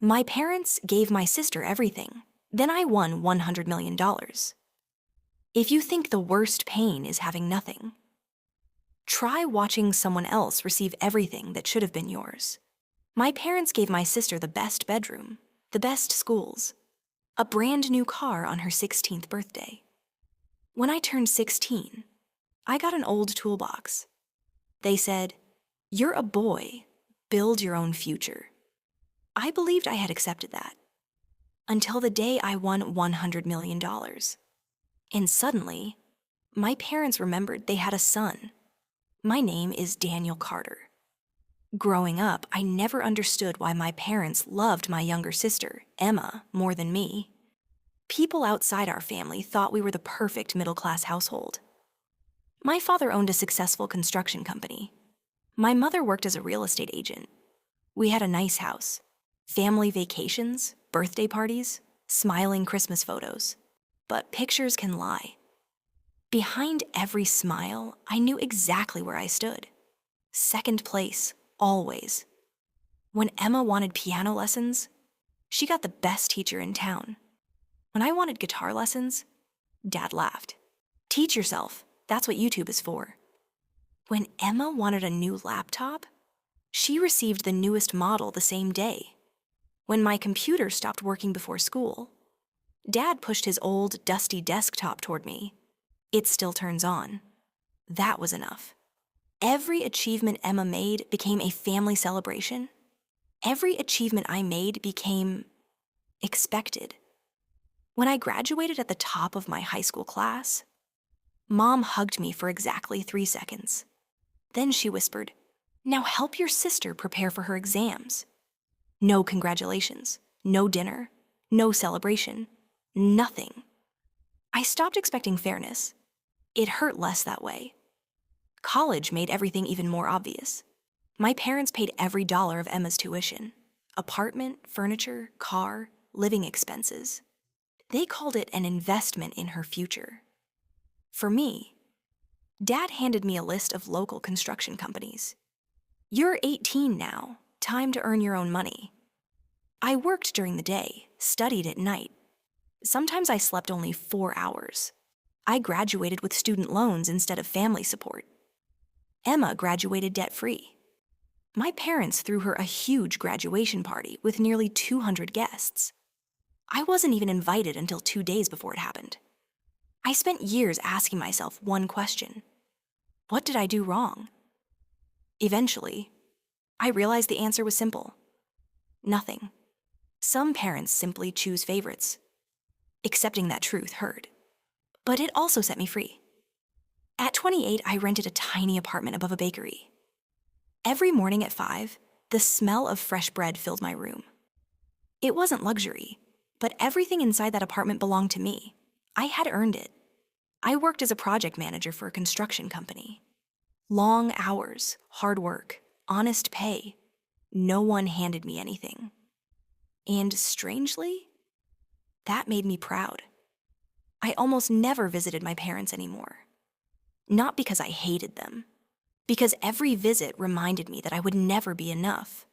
My parents gave my sister everything. Then I won $100 million. If you think the worst pain is having nothing, try watching someone else receive everything that should have been yours. My parents gave my sister the best bedroom, the best schools, a brand new car on her 16th birthday. When I turned 16, I got an old toolbox. They said, "You're a boy, build your own future." I believed I had accepted that, until the day I won $100 million. And suddenly, my parents remembered they had a son. My name is Daniel Carter. Growing up, I never understood why my parents loved my younger sister, Emma, more than me. People outside our family thought we were the perfect middle-class household. My father owned a successful construction company. My mother worked as a real estate agent. We had a nice house, family vacations, birthday parties, smiling Christmas photos. But pictures can lie. Behind every smile, I knew exactly where I stood. Second place, always. When Emma wanted piano lessons, she got the best teacher in town. When I wanted guitar lessons, Dad laughed. Teach yourself, that's what YouTube is for. When Emma wanted a new laptop, she received the newest model the same day. When my computer stopped working before school, Dad pushed his old, dusty desktop toward me. It still turns on. That was enough. Every achievement Emma made became a family celebration. Every achievement I made became expected. When I graduated at the top of my high school class, Mom hugged me for exactly 3 seconds. Then she whispered, "Now help your sister prepare for her exams." No congratulations, no dinner, no celebration, nothing. I stopped expecting fairness. It hurt less that way. College made everything even more obvious. My parents paid every dollar of Emma's tuition. Apartment, furniture, car, living expenses. They called it an investment in her future. For me, Dad handed me a list of local construction companies. "You're 18 now, time to earn your own money." I worked during the day, studied at night. Sometimes I slept only 4 hours. I graduated with student loans instead of family support. Emma graduated debt-free. My parents threw her a huge graduation party with nearly 200 guests. I wasn't even invited until 2 days before it happened. I spent years asking myself one question: what did I do wrong? Eventually, I realized the answer was simple: nothing. Some parents simply choose favorites. Accepting that truth hurt, but it also set me free. At 28, I rented a tiny apartment above a bakery. Every morning at 5, the smell of fresh bread filled my room. It wasn't luxury, but everything inside that apartment belonged to me. I had earned it. I worked as a project manager for a construction company. Long hours, hard work, honest pay. No one handed me anything. And strangely, that made me proud. I almost never visited my parents anymore. Not because I hated them, because every visit reminded me that I would never be enough.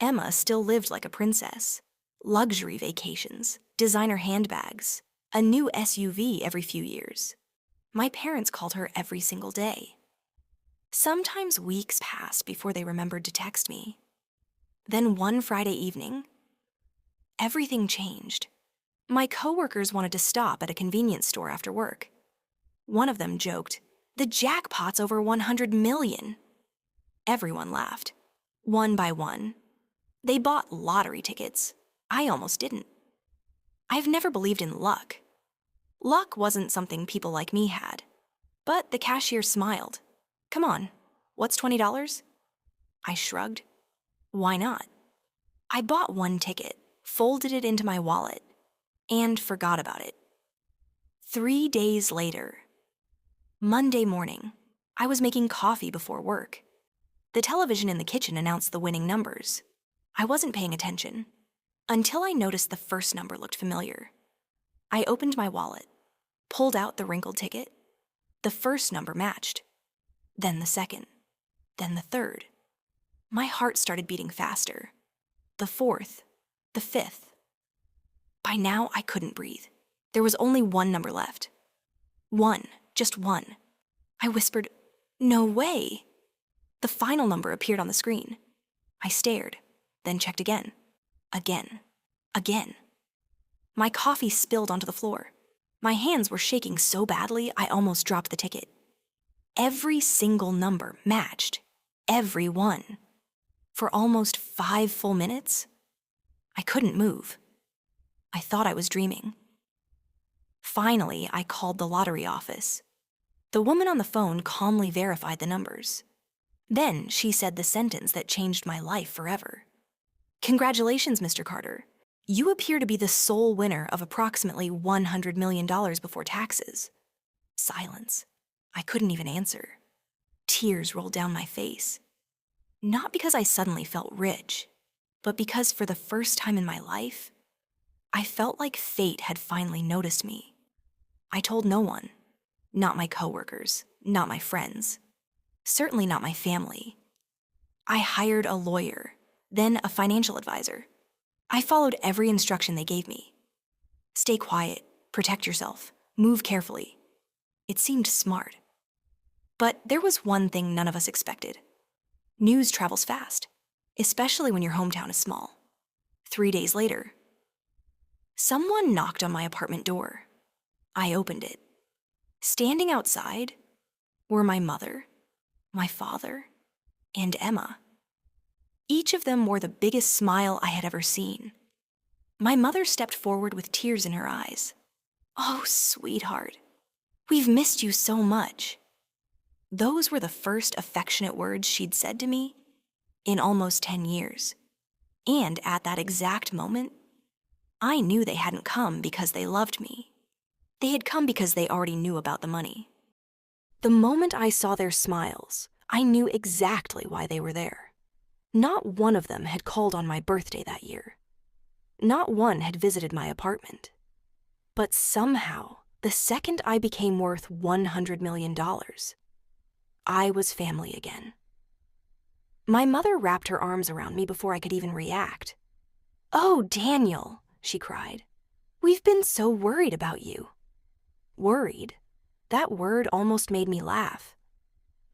Emma still lived like a princess. Luxury vacations, designer handbags, a new SUV every few years. My parents called her every single day. Sometimes weeks passed before they remembered to text me. Then one Friday evening, everything changed. My coworkers wanted to stop at a convenience store after work. One of them joked, "The jackpot's over 100 million." Everyone laughed, one by one. They bought lottery tickets. I almost didn't. I've never believed in luck. Luck wasn't something people like me had. But the cashier smiled. "Come on, what's $20? I shrugged. Why not? I bought one ticket, folded it into my wallet, and forgot about it. 3 days later, Monday morning, I was making coffee before work. The television in the kitchen announced the winning numbers. I wasn't paying attention until I noticed the first number looked familiar. I opened my wallet, pulled out the wrinkled ticket. The first number matched, then the second, then the third. My heart started beating faster. The fourth, The fifth. By now, I couldn't breathe. There was only one number left. One, just one. I whispered, "No way." The final number appeared on the screen. I stared, then checked again. Again. Again. My coffee spilled onto the floor. My hands were shaking so badly I almost dropped the ticket. Every single number matched. Every one. For almost 5 full minutes, I couldn't move. I thought I was dreaming. Finally, I called the lottery office. The woman on the phone calmly verified the numbers. Then she said the sentence that changed my life forever. "Congratulations, Mr. Carter. You appear to be the sole winner of approximately $100 million before taxes." Silence. I couldn't even answer. Tears rolled down my face. Not because I suddenly felt rich, but because for the first time in my life, I felt like fate had finally noticed me. I told no one. Not my coworkers, not my friends, certainly not my family. I hired a lawyer, then a financial advisor. I followed every instruction they gave me. Stay quiet, protect yourself, move carefully. It seemed smart. But there was one thing none of us expected. News travels fast, especially when your hometown is small. 3 days later, someone knocked on my apartment door. I opened it. Standing outside were my mother, my father, and Emma. Each of them wore the biggest smile I had ever seen. My mother stepped forward with tears in her eyes. "Oh, sweetheart, we've missed you so much." Those were the first affectionate words she'd said to me in almost 10 years. And at that exact moment, I knew they hadn't come because they loved me. They had come because they already knew about the money. The moment I saw their smiles, I knew exactly why they were there. Not one of them had called on my birthday that year. Not one had visited my apartment. But somehow, the second I became worth $100 million, I was family again. My mother wrapped her arms around me before I could even react. "Oh, Daniel," she cried. "We've been so worried about you." Worried? That word almost made me laugh.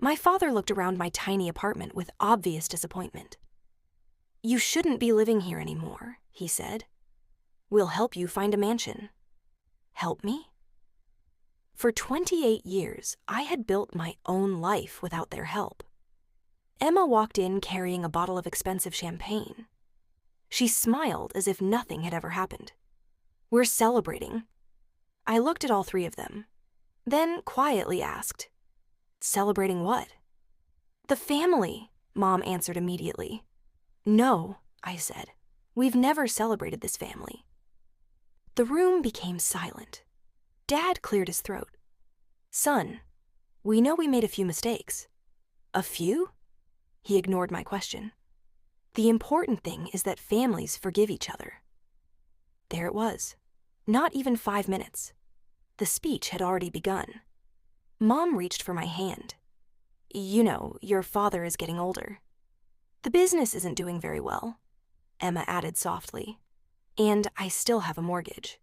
My father looked around my tiny apartment with obvious disappointment. "You shouldn't be living here anymore," he said. "We'll help you find a mansion." Help me? For 28 years, I had built my own life without their help. Emma walked in carrying a bottle of expensive champagne. She smiled as if nothing had ever happened. "We're celebrating." I looked at all 3 of them, then quietly asked, "Celebrating what?" "The family," Mom answered immediately. "No," I said. "We've never celebrated this family." The room became silent. Dad cleared his throat. "Son, we know we made a few mistakes." "A few?" He ignored my question. "The important thing is that families forgive each other." There it was. Not even 5 minutes. The speech had already begun. Mom reached for my hand. "You know, your father is getting older." "The business isn't doing very well," Emma added softly. "And I still have a mortgage."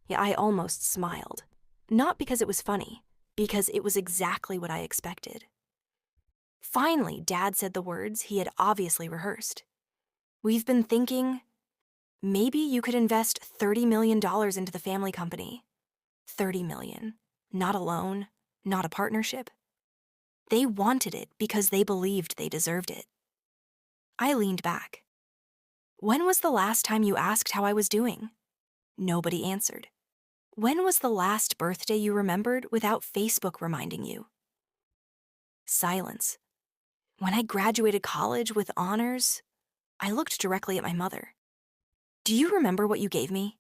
Yeah, I almost smiled. Not because it was funny, because it was exactly what I expected. Finally, Dad said the words he had obviously rehearsed. "We've been thinking, maybe you could invest $30 million into the family company." $30 million. Not a loan, not a partnership. They wanted it because they believed they deserved it. I leaned back. "When was the last time you asked how I was doing?" Nobody answered. "When was the last birthday you remembered without Facebook reminding you?" Silence. "When I graduated college with honors," I looked directly at my mother. "Do you remember what you gave me?"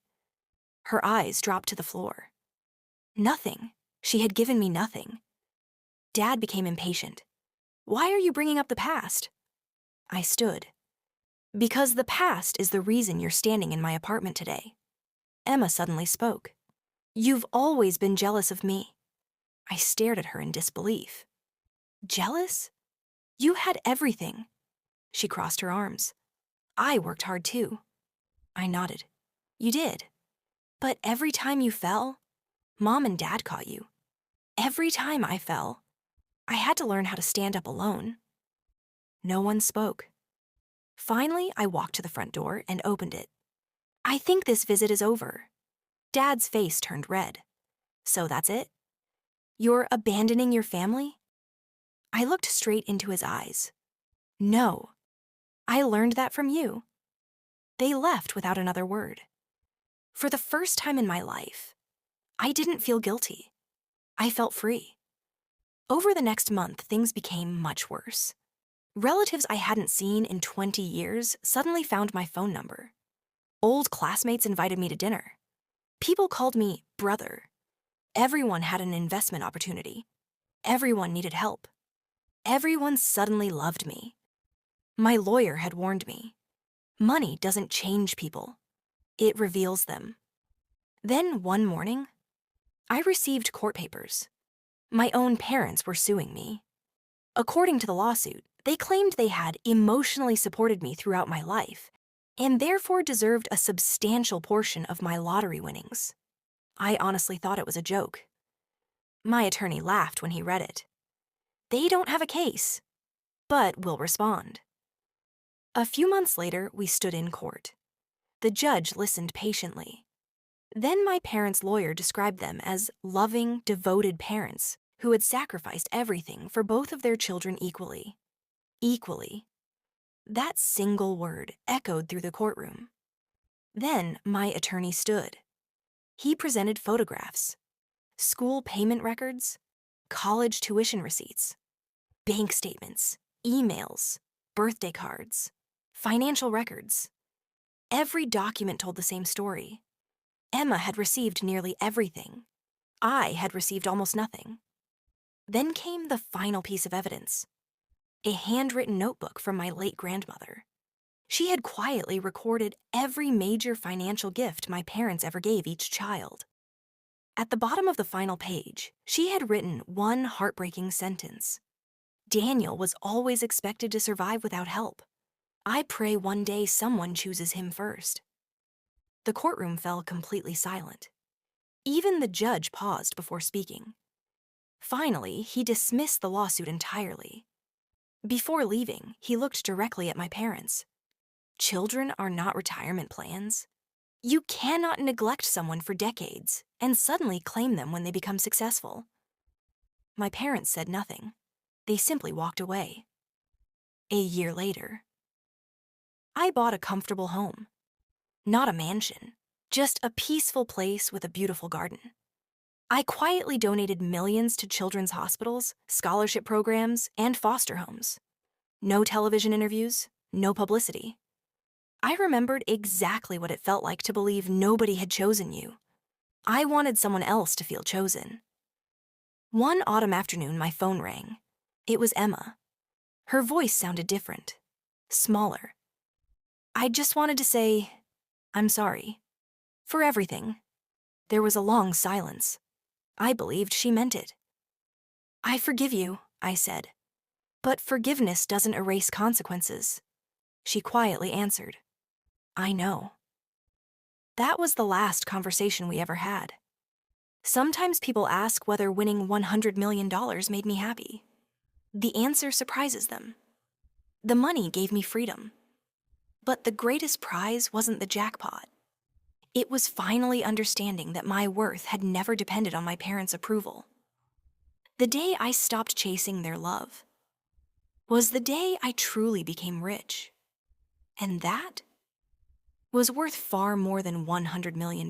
Her eyes dropped to the floor. Nothing. She had given me nothing. Dad became impatient. "Why are you bringing up the past?" I stood. "Because the past is the reason you're standing in my apartment today." Emma suddenly spoke. "You've always been jealous of me." I stared at her in disbelief. "Jealous? You had everything." She crossed her arms. "I worked hard too." I nodded. You did. But every time you fell, Mom and Dad caught you. Every time I fell, I had to learn how to stand up alone. No one spoke. Finally, I walked to the front door and opened it. I think this visit is over. Dad's face turned red. So that's it? You're abandoning your family? I looked straight into his eyes. No. I learned that from you. They left without another word. For the first time in my life, I didn't feel guilty. I felt free. Over the next month, things became much worse. Relatives I hadn't seen in 20 years suddenly found my phone number. Old classmates invited me to dinner. People called me brother. Everyone had an investment opportunity. Everyone needed help. Everyone suddenly loved me. My lawyer had warned me. Money doesn't change people. It reveals them. Then one morning, I received court papers. My own parents were suing me. According to the lawsuit, they claimed they had emotionally supported me throughout my life and therefore deserved a substantial portion of my lottery winnings. I honestly thought it was a joke. My attorney laughed when he read it. They don't have a case, but will respond. A few months later, we stood in court. The judge listened patiently. Then my parents' lawyer described them as loving, devoted parents who had sacrificed everything for both of their children equally. Equally. That single word echoed through the courtroom. Then my attorney stood. He presented photographs, school payment records, college tuition receipts, bank statements, emails, birthday cards, financial records. Every document told the same story. Emma had received nearly everything. I had received almost nothing. Then came the final piece of evidence. A handwritten notebook from my late grandmother. She had quietly recorded every major financial gift my parents ever gave each child. At the bottom of the final page, she had written one heartbreaking sentence. Daniel was always expected to survive without help. I pray one day someone chooses him first. The courtroom fell completely silent. Even the judge paused before speaking. Finally, he dismissed the lawsuit entirely. Before leaving, he looked directly at my parents. Children are not retirement plans. You cannot neglect someone for decades and suddenly claim them when they become successful. My parents said nothing. They simply walked away. A year later, I bought a comfortable home. Not a mansion, just a peaceful place with a beautiful garden. I quietly donated millions to children's hospitals, scholarship programs, and foster homes. No television interviews, no publicity. I remembered exactly what it felt like to believe nobody had chosen you. I wanted someone else to feel chosen. One autumn afternoon, my phone rang. It was Emma. Her voice sounded different, smaller. I just wanted to say, I'm sorry. For everything. There was a long silence. I believed she meant it. I forgive you, I said. But forgiveness doesn't erase consequences. She quietly answered. I know. That was the last conversation we ever had. Sometimes people ask whether winning $100 million made me happy. The answer surprises them. The money gave me freedom. But the greatest prize wasn't the jackpot. It was finally understanding that my worth had never depended on my parents' approval. The day I stopped chasing their love was the day I truly became rich. And that was worth far more than $100 million.